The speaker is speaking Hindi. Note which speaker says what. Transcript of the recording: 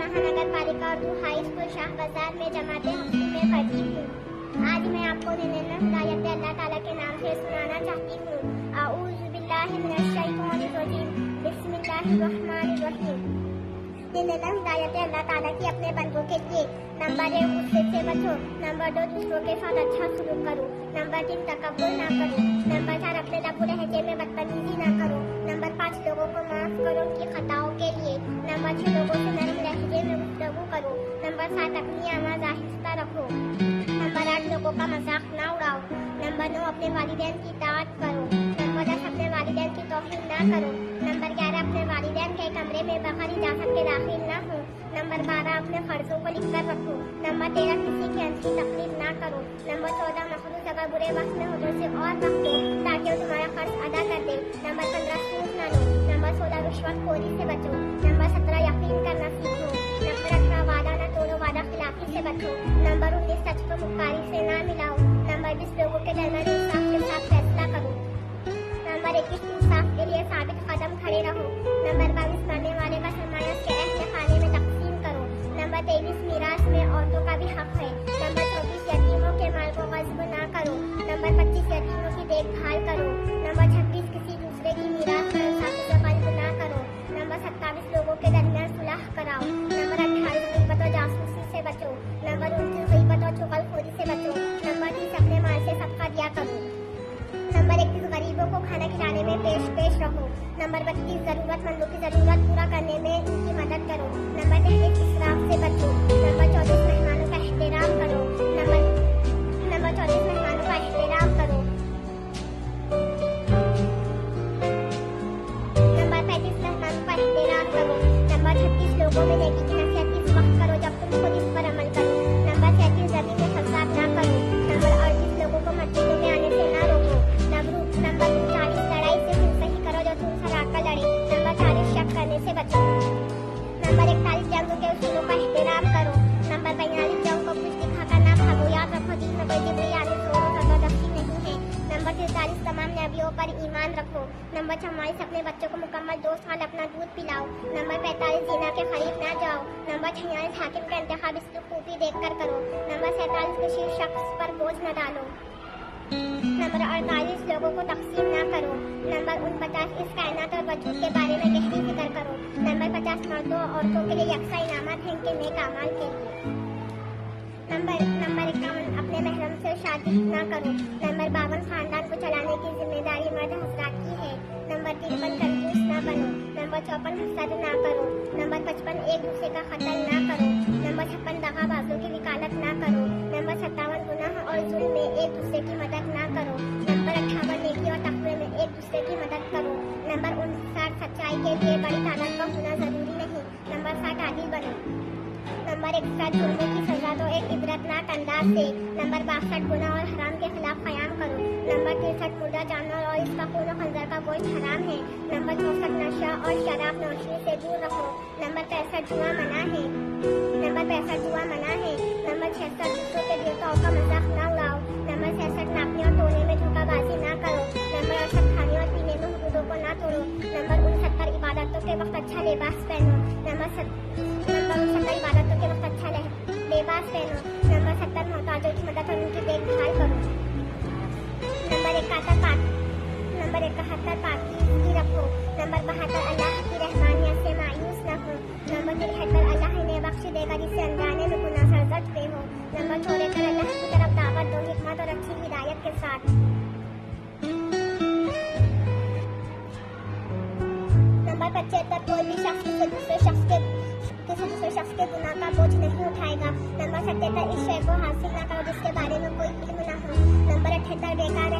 Speaker 1: महानगर पालिका उर्दू हाई स्कूल शाह बाजार में जमाते हफ्ते में पढ़ती हूँ। आज मैं आपको निन्ना हिदायत अल्लाह ताला के नाम से सुनाना चाहती हूँ। आऊज़ु बिल्लाहि मिनश शैतानिर रजीम, बिस्मिल्लाहिर रहमानिर रहीम। निन्ना हिदायत अल्लाह ताला की अपने बंदों के लिए। नंबर 1, गुस्से से बचो। नंबर 2, दूसरों के साथ अच्छा सलूक करो। नंबर 3, तकब्बुर ना करो। नंबर 4, अपने लबो लहजे में बदतमीजी ना करो। नंबर 5, लोगों को माफ करो उनकी खताओं के लिए। नंबर 6, लोगों से नरम लहजे में गुफ्तगू करो। नंबर 7, अपनी आवाज़ आहिस्ता रखो। नंबर 8, लोगों का मजाक ना उड़ाओ। नंबर 9, अपने वालिदैन की इताअत करो। नंबर 10, अपने वालिदैन की तौहीन ना करो। नंबर 11, अपने वालिदैन के कमरे में बगैर इजाजत के दाखिल ना हो। नंबर 12, अपने फर्जों को लिख कर रखो। नंबर 13, किसी की अनसी तकलीफ ना करो। नंबर 14, मखलूक अगर बुरे वक्त में हो तो उसे और वक्त दो ताकि वो तुम्हारा कर्ज अदा कर दे। नंबर 15, सूद ना लो। नंबर 16, रिश्वतखोरी से बचो। नंबर 17, यकीन करना सीखो। नंबर 18, वादा न तोड़ो, वादा खिलाफी से बचो। नंबर 19, सच को मुक्कारी से ना मिलाओ। नंबर 20, लोगों के दरमियान इंसाफ के साथ फैसला करो। नंबर 21, इंसाफ के लिए साबित कदम खड़े रहो। नंबर 22, मरने वाले का सरमाया उसके अहले खाने में तकसीम करो। नंबर 23, मीरास में औरतों का भी हक है। नंबर 24, यतीमों के माल को गस्ब ना करो। नंबर 25, यतीमों की देखभाल करो। नंबर 26, किसी दूसरे की मीरास पर इंसाफ से गस्ब ना करो। नंबर 27, लोगों के दरमियान सुलह कराओ। नंबर 28, गीबत और जासूसी से बचो। नंबर 29, गीबत और चुगलखोरी से बचो। नंबर 30, अपने माल से सदका दिया करो। नंबर 31, गरीबों को खाना खिलाने में पेश रहो। नंबर 32, जरूरतमंदों की जरूरत पूरा करने में उनकी मदद करो। नंबर 33, इसराफ से बचो। नंबर 34, मेहमानों का एहतराम करो। नंबर 34, मेहमानों का एहतराम करो। नंबर 35, मेहमानों का एहतराम करो। नंबर 36, लोगों में नेकी की नसीहत इस वक्त करो जब तुम खुद इस पर अमल करो। नंबर 37, जमीन में फसाद ना करो। नंबर 38, लोगों को मस्जिदों में आने से ना रोको। नंबर 39, लड़ाई से सही करो जो तुमसे आकर लड़े। नंबर 40, शक करने से बचो। नंबर 41, जंग के उसूलों का एहतराम करो। नंबर 42, जंग को कुछ दिखाकर ना भागो। याद रखो दीन में कोई जिबरी यानी जोरों जबरदस्ती नहीं है। नंबर 43, तमाम नबियों पर ईमान रखो। नंबर 44, अपने बच्चों को मुकम्मल 2 साल अपना दूध पिलाओ। नंबर 45, जिना के करीब ना जाओ। नंबर 46, हाकिम का इंतखाब खूबी देखकर करो। नंबर 47, किसी शख्स पर बोझ न डालो। नंबर 48, लोगों को तकसीम ना करो। नंबर 49, इस कायनात और वजूद के बारे में गहरी फिक्र करो। नंबर 50, मर्दों और औरतों के लिए यकसा इनामत हैं इनके नेक अमाल के लिए। नंबर 51, अपने महरम से शादी ना करो। नंबर 52, खानदान को चलाने की जिम्मेदारी मर्द हजरात की है। नंबर 53, कंजूस ना बनो। नंबर 54, हसद ना करो। नंबर 55, एक दूसरे का कत्ल ना करो। नंबर 56, दगाबाजों की वकालत ना करो। नंबर 57, गुनाह और जुल्म में एक दूसरे की मदद ना करो। नंबर 58, नेकी और तकवे में एक दूसरे की मदद करो। नंबर 59, सच्चाई के लिए बड़ी ताकत का होना जरूरी नहीं। नंबर 60, आदिल बनो। नंबर 61, जुल्म की सजा तो एक इबरतनाक अंदाज से। नंबर 62, गुनाह और हराम के खिलाफ कयाम करो। नंबर 63, मुर्दा जानवर और इसका खून और खंजर का गोश्त हराम है। नंबर 64, नशा और शराब नौशी से दूर रखो। नंबर 65, जुआ मना है। नंबर 66, दूसरों के देवताओं का मजाक ना उड़ाओ। नंबर 66, नापने और तोड़ने में धोखाबाजी ना करो। नंबर 68, खाने और पीने में हुदूदों को ना तोड़ो। नंबर 69, इबादतों के वक्त अच्छा लिबास पहनो। नंबर 69, इबादतों के वक्त अच्छा लिबास पहनो। नंबर 70, मोहताजों की मदद और उनकी देखभाल करो। नंबर 71, पाकीज़गी रखो। नंबर 72, अल्लाह की रहमानियत से मायूस न हो। नंबर 73, अल्लाह इन्हें बख्श देगा जिससे अनजाने में गुनाह सरजद पे हो। नंबर 74, अल्लाह की तरफ दावत दो हिकमत और अच्छी हिदायत के साथ। नंबर 75, कोई भी शख्स किसी दूसरे शख्स के गुनाह का बोझ नहीं उठाएगा। नंबर 77, इस शय को हासिल न करो जिसके बारे में कोई इल्म न हो। नंबर 78, बेकार